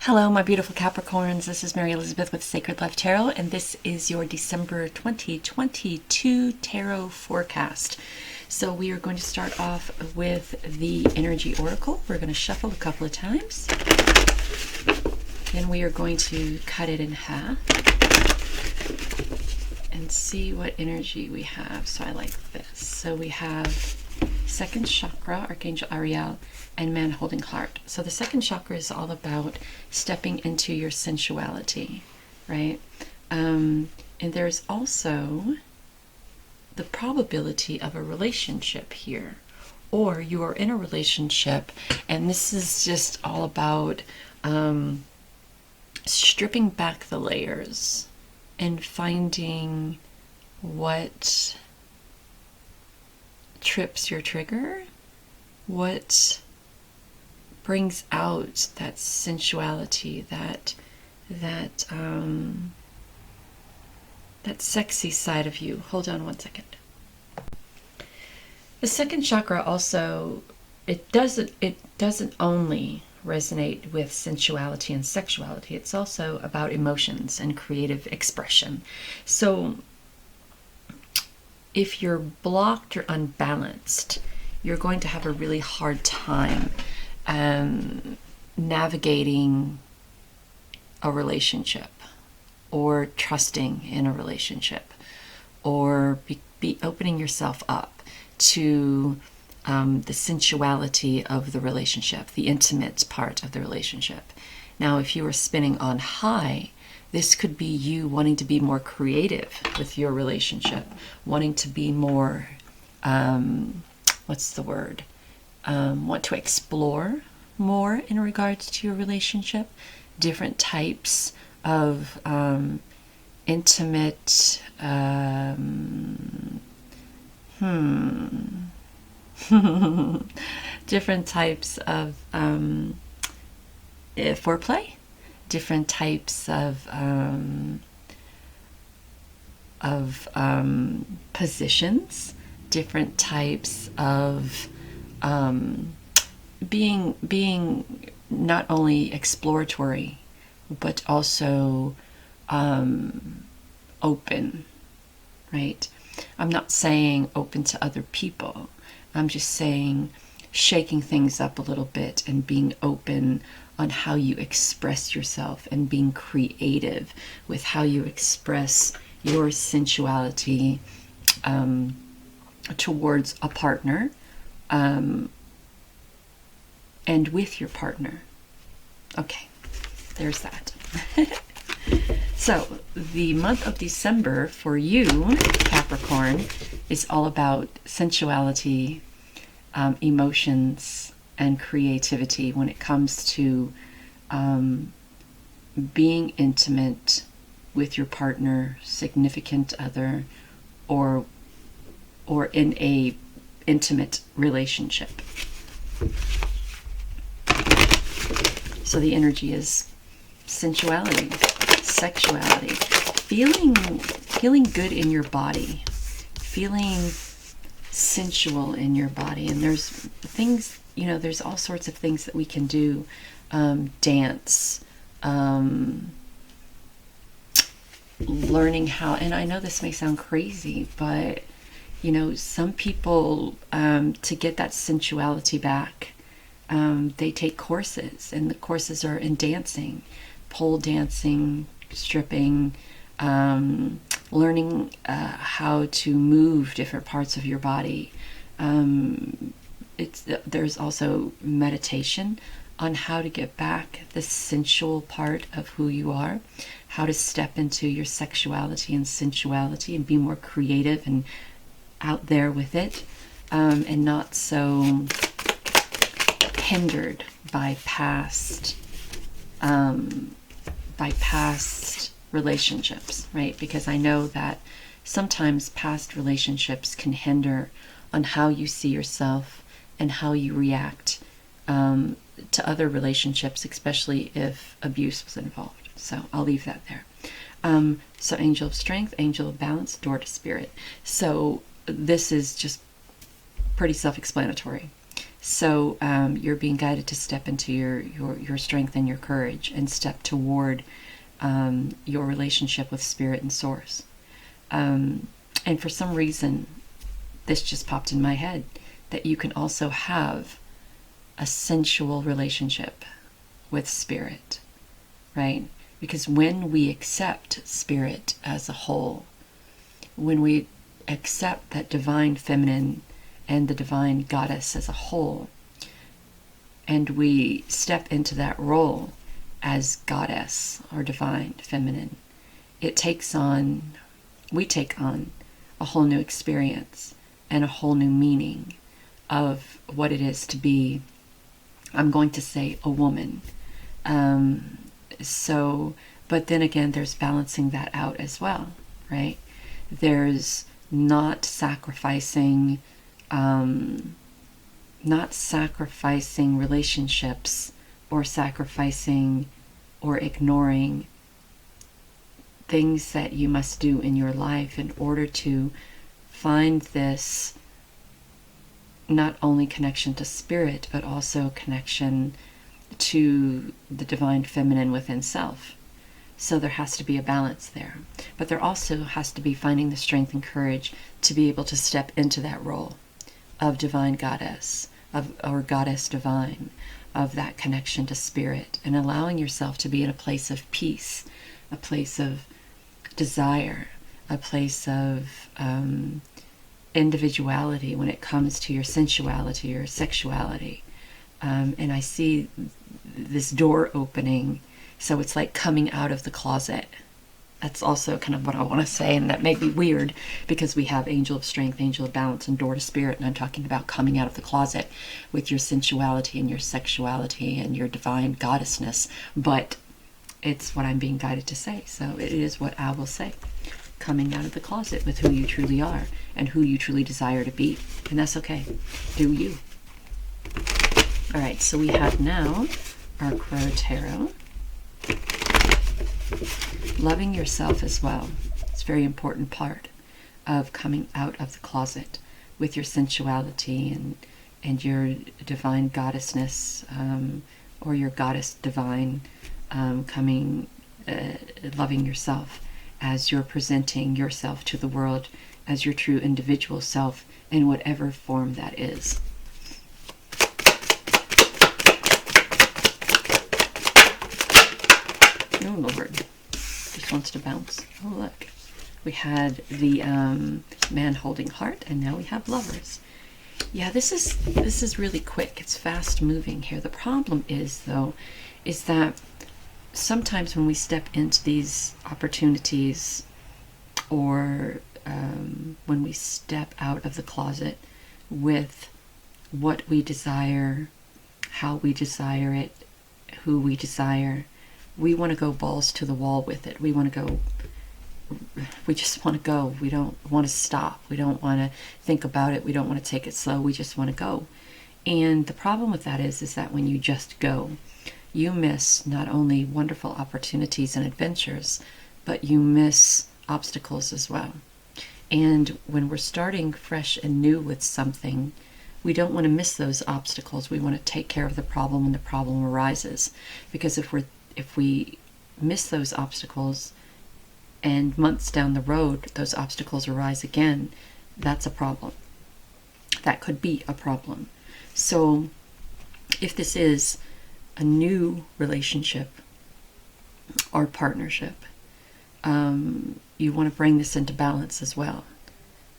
Hello, my beautiful Capricorns. This is Mary Elizabeth with Sacred Love Tarot, and this is your December 2022 tarot forecast. So we are going to start off with the Energy Oracle. We're going to shuffle a couple of times. Then we are going to cut it in half and see what energy we have. So I like this. So we have second chakra, Archangel Ariel, and man holding heart. So the second chakra is all about stepping into your sensuality, right? And there's also the probability of a relationship here, or you are in a relationship and this is just all about stripping back the layers and finding what trips your trigger, what brings out that sensuality, that sexy side of you. Hold on one second. The second chakra also, it doesn't only resonate with sensuality and sexuality. It's also about emotions and creative expression. So if you're blocked or unbalanced, you're going to have a really hard time navigating a relationship, or trusting in a relationship, or be opening yourself up to the sensuality of the relationship, the intimate part of the relationship. Now, if you are spinning on high, this could be you wanting to be more creative with your relationship, wanting to be more, want to explore more in regards to your relationship, different types of intimate, different types of foreplay, different types of positions, different types of being not only exploratory but also open, right? I'm not saying open to other people. I'm just saying shaking things up a little bit and being open on how you express yourself and being creative with how you express your sensuality towards a partner and with your partner. Okay, there's that. So the month of December for you, Capricorn, is all about sensuality, emotions, and creativity when it comes to being intimate with your partner, significant other, or in a intimate relationship. So the energy is sensuality, sexuality, feeling good in your body, feeling sensual in your body. And there's things, there's all sorts of things that we can do. Dance, learning how, and I know this may sound crazy, but some people, to get that sensuality back, they take courses, and the courses are in dancing, pole dancing, stripping, learning how to move different parts of your body. There's also meditation on how to get back the sensual part of who you are, how to step into your sexuality and sensuality and be more creative and out there with it, and not so hindered by past relationships, right? Because I know that sometimes past relationships can hinder on how you see yourself and how you react to other relationships, especially if abuse was involved. So I'll leave that there. So angel of strength, angel of balance, door to spirit. So this is just pretty self-explanatory. So you're being guided to step into your strength and your courage, and step toward your relationship with Spirit and Source. And for some reason, this just popped in my head, that you can also have a sensual relationship with Spirit, right? Because when we accept Spirit as a whole, when we accept that divine feminine and the divine goddess as a whole, and we step into that role as goddess or divine feminine, we take on a whole new experience and a whole new meaning of what it is to be, I'm going to say, a woman. But then again, there's balancing that out as well, right? There's not sacrificing relationships, or sacrificing or ignoring things that you must do in your life in order to find this not only connection to Spirit, but also connection to the divine feminine within self. So there has to be a balance there. But there also has to be finding the strength and courage to be able to step into that role of divine goddess, or goddess divine, of that connection to Spirit, and allowing yourself to be in a place of peace, a place of desire, a place of individuality when it comes to your sensuality or sexuality. And I see this door opening, so it's like coming out of the closet. That's also kind of what I want to say, and that may be weird because we have Angel of Strength, Angel of Balance, and Door to Spirit, and I'm talking about coming out of the closet with your sensuality and your sexuality and your divine goddessness, but it's what I'm being guided to say, so it is what I will say. Coming out of the closet with who you truly are and who you truly desire to be, and that's okay. Do you. All right, so we have now our Crow Tarot. Loving yourself as well. It's a very important part of coming out of the closet with your sensuality and your divine goddessness, or your goddess divine, loving yourself as you're presenting yourself to the world as your true individual self in whatever form that is. Oh Lord, just wants to bounce. Oh look, we had the man holding heart, and now we have Lovers. Yeah, this is really quick. It's fast moving here. The problem is, though, is that sometimes when we step into these opportunities, or when we step out of the closet with what we desire, how we desire it, who we desire, we want to go balls to the wall with it. We just want to go. We don't want to stop. We don't want to think about it. We don't want to take it slow. We just want to go. And the problem with that is that when you just go, you miss not only wonderful opportunities and adventures, but you miss obstacles as well. And when we're starting fresh and new with something, we don't want to miss those obstacles. We want to take care of the problem when the problem arises. Because if we miss those obstacles, and months down the road those obstacles arise again, that's a problem. That could be a problem. So if this is a new relationship or partnership, you want to bring this into balance as well.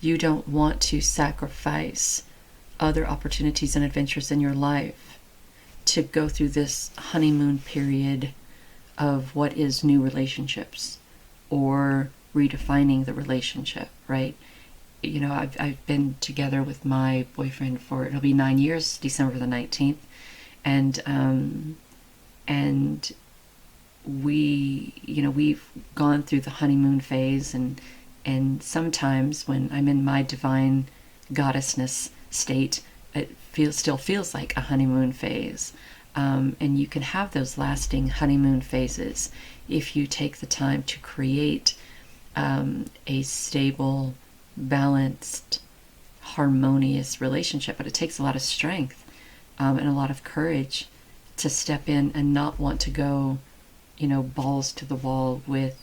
You don't want to sacrifice other opportunities and adventures in your life to go through this honeymoon period of what is new relationships, or redefining the relationship, right? You know, I've been together with my boyfriend for, it'll be 9 years, December the 19th, and we, you know, we've gone through the honeymoon phase, and sometimes when I'm in my divine goddessness state, it still feels like a honeymoon phase. And you can have those lasting honeymoon phases if you take the time to create a stable, balanced, harmonious relationship. But it takes a lot of strength and a lot of courage to step in and not want to go, balls to the wall with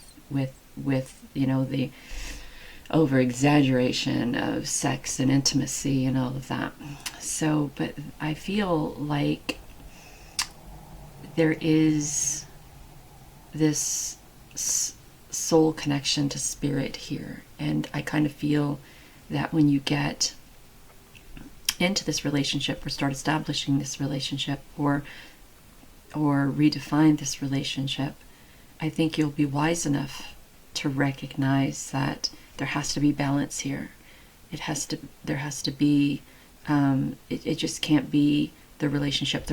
the over exaggeration of sex and intimacy and all of that. So, but I feel like there is this soul connection to spirit here, and I kind of feel that when you get into this relationship or start establishing this relationship or redefine this relationship, I think you'll be wise enough to recognize that there has to be balance here. There has to be, it just can't be the relationship.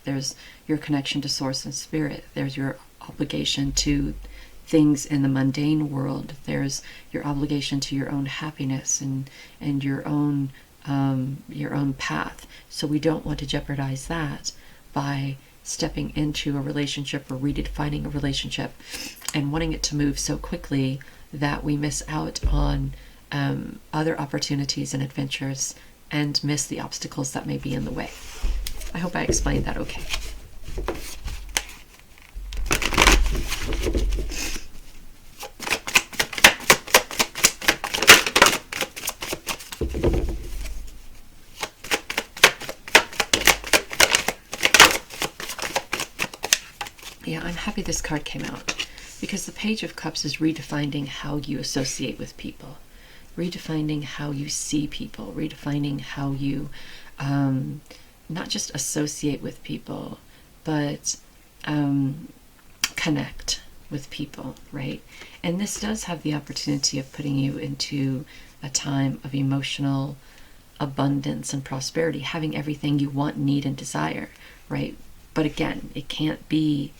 There's your connection to source and spirit. There's your obligation to things in the mundane world. There's your obligation to your own happiness and your own path. So we don't want to jeopardize that by stepping into a relationship or redefining a relationship and wanting it to move so quickly that we miss out on other opportunities and adventures and miss the obstacles that may be in the way. I hope I explained that okay. Yeah, I'm happy this card came out because the Page of Cups is redefining how you associate with people, redefining how you see people, redefining how you not just associate with people, but connect with people, right? And this does have the opportunity of putting you into a time of emotional abundance and prosperity, having everything you want, need, and desire, right? But again, it can't be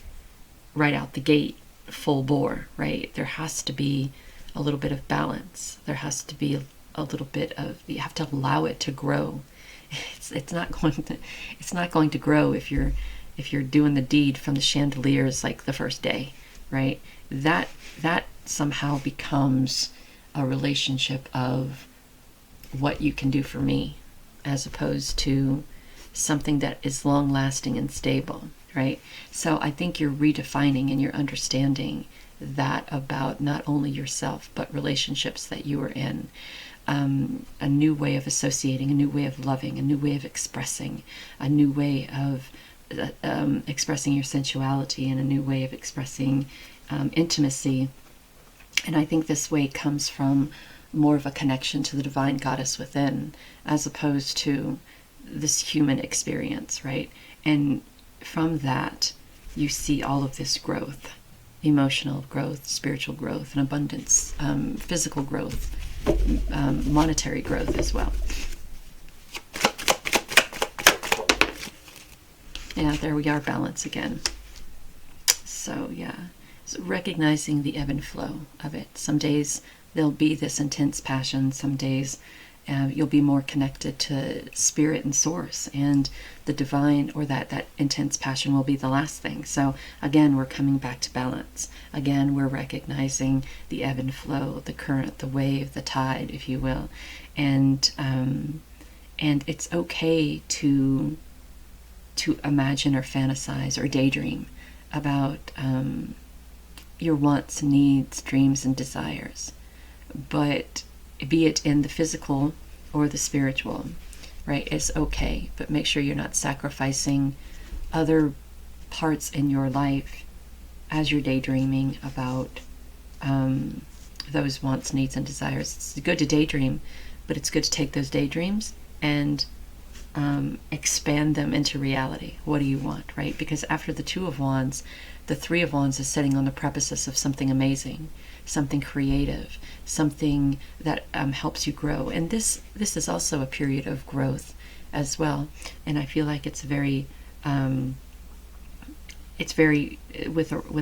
right out the gate full bore, right? There has to be a little bit of balance. There has to be a little bit of, you have to allow it to grow. It's not going to grow if you're doing the deed from the chandeliers like the first day, right? That somehow becomes a relationship of what you can do for me, as opposed to something that is long lasting and stable, right? So I think you're redefining and you're understanding that about not only yourself but relationships that you are in, a new way of associating, a new way of loving, a new way of expressing, a new way of expressing your sensuality, and a new way of expressing intimacy. And I think this way comes from more of a connection to the divine goddess within, as opposed to this human experience, right? And from that, you see all of this growth, emotional growth, spiritual growth, and abundance, physical growth, monetary growth as well. Yeah, there we are, balance again. So yeah, so recognizing the ebb and flow of it. Some days there'll be this intense passion, some days you'll be more connected to spirit and source, and the divine, or that intense passion will be the last thing. So again, we're coming back to balance. Again, we're recognizing the ebb and flow, the current, the wave, the tide, if you will. And it's okay to imagine or fantasize or daydream about your wants, needs, dreams, and desires. But be it in the physical or the spiritual, right? It's okay, but make sure you're not sacrificing other parts in your life as you're daydreaming about those wants, needs, and desires. It's good to daydream, but it's good to take those daydreams and expand them into reality. What do you want, right? Because after the Two of Wands, the Three of Wands is sitting on the precipice of something amazing, something creative, something that helps you grow. And this is also a period of growth as well. And I feel like it's very with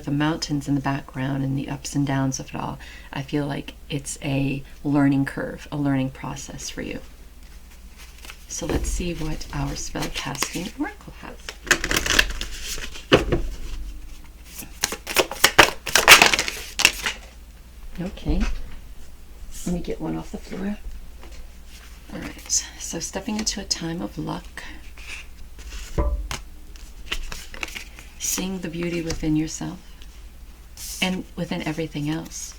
the mountains in the background and the ups and downs of it all. I feel like it's a learning curve, a learning process for you. So let's see what our spell casting oracle has. Okay, let me get one off the floor. All right, so stepping into a time of luck, seeing the beauty within yourself and within everything else,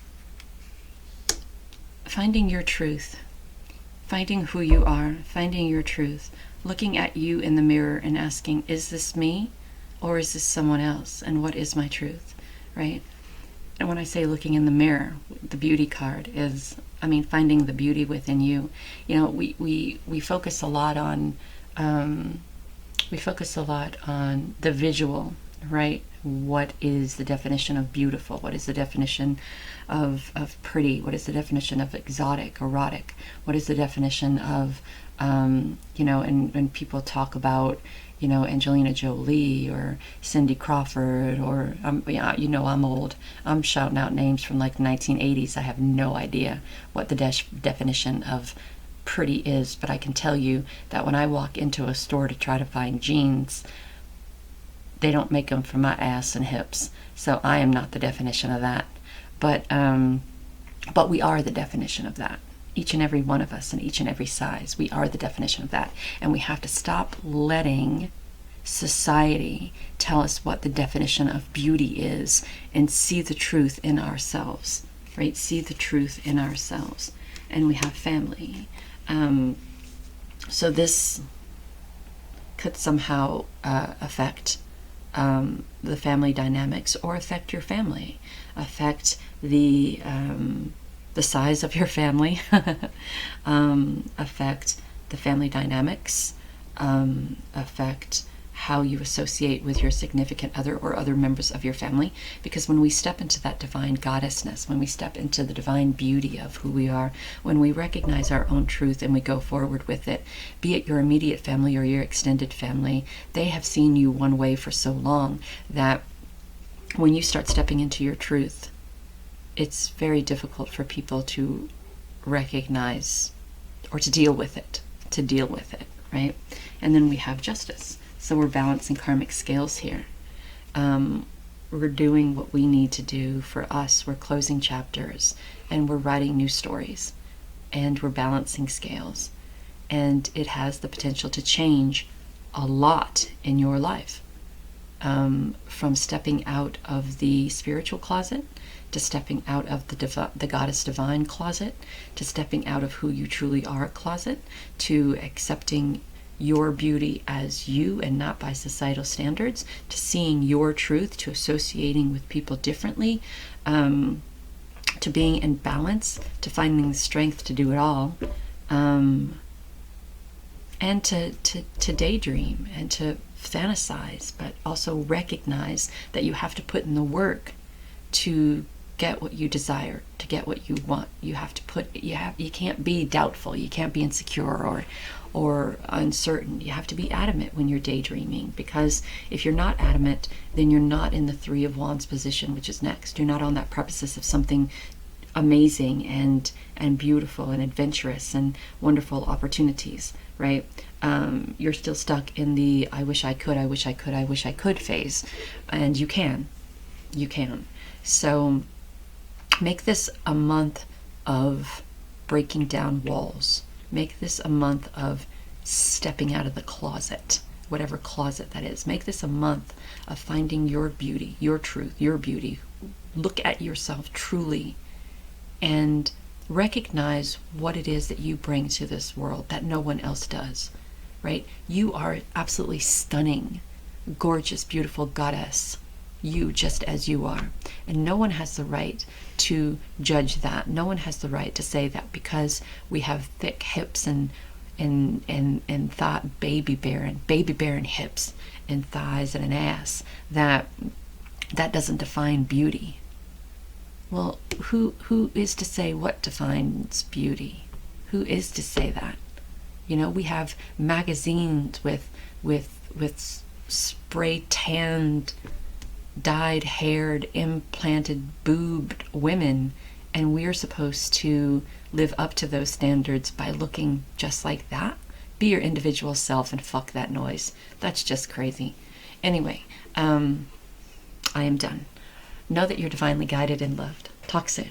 finding your truth, finding who you are, finding your truth, looking at you in the mirror and asking, is this me or is this someone else? And what is my truth, right? And when I say looking in the mirror, the beauty card is, I mean, finding the beauty within you. You know, we focus a lot on the visual, right? What is the definition of beautiful? What is the definition of pretty? What is the definition of exotic, erotic? What is the definition of, you know, and when people talk about, you know, Angelina Jolie or Cindy Crawford or, yeah, you know, I'm old. I'm shouting out names from like the 1980s. I have no idea what the definition of pretty is, but I can tell you that when I walk into a store to try to find jeans, they don't make them for my ass and hips. So I am not the definition of that. But we are the definition of that. Each and every one of us in each and every size, we are the definition of that. And we have to stop letting society tell us what the definition of beauty is and see the truth in ourselves, right? See the truth in ourselves. And we have family. So this could somehow affect the family dynamics, or affect your family, affect the size of your family, affect the family dynamics, affect how you associate with your significant other or other members of your family. Because when we step into that divine goddessness, when we step into the divine beauty of who we are, when we recognize our own truth and we go forward with it, be it your immediate family or your extended family, they have seen you one way for so long that when you start stepping into your truth, it's very difficult for people to recognize or to deal with it, right? And then we have justice. So we're balancing karmic scales here. We're doing what we need to do for us. We're closing chapters and we're writing new stories, and we're balancing scales. And it has the potential to change a lot in your life. From stepping out of the spiritual closet, to stepping out of the goddess divine closet, to stepping out of who you truly are closet, to accepting your beauty as you and not by societal standards, to seeing your truth, to associating with people differently, to being in balance, to finding the strength to do it all, and to daydream and to fantasize, but also recognize that you have to put in the work to get what you desire, to get what you want. You have to put, you can't be doubtful, you can't be insecure or uncertain. You have to be adamant when you're daydreaming, because if you're not adamant, then you're not in the Three of Wands position, which is next. You're not on that precipice of something amazing and beautiful and adventurous and wonderful opportunities, right? You're still stuck in the I wish I could, I wish I could, I wish I could phase. And you can. So make this a month of breaking down walls. Make this a month of stepping out of the closet, whatever closet that is. Make this a month of finding your beauty, your truth, your beauty. Look at yourself truly and recognize what it is that you bring to this world that no one else does, right? You are absolutely stunning, gorgeous, beautiful goddess. You just as you are. And no one has the right to judge that. No one has the right to say that because we have thick hips and thought baby bearing hips and thighs and an ass, that doesn't define beauty. Well, who is to say what defines beauty? Who is to say that? You know, we have magazines with spray tanned, dyed-haired, implanted, boobed women, and we're supposed to live up to those standards by looking just like that? Be your individual self and fuck that noise. That's just crazy. Anyway, I am done. Know that you're divinely guided and loved. Talk soon.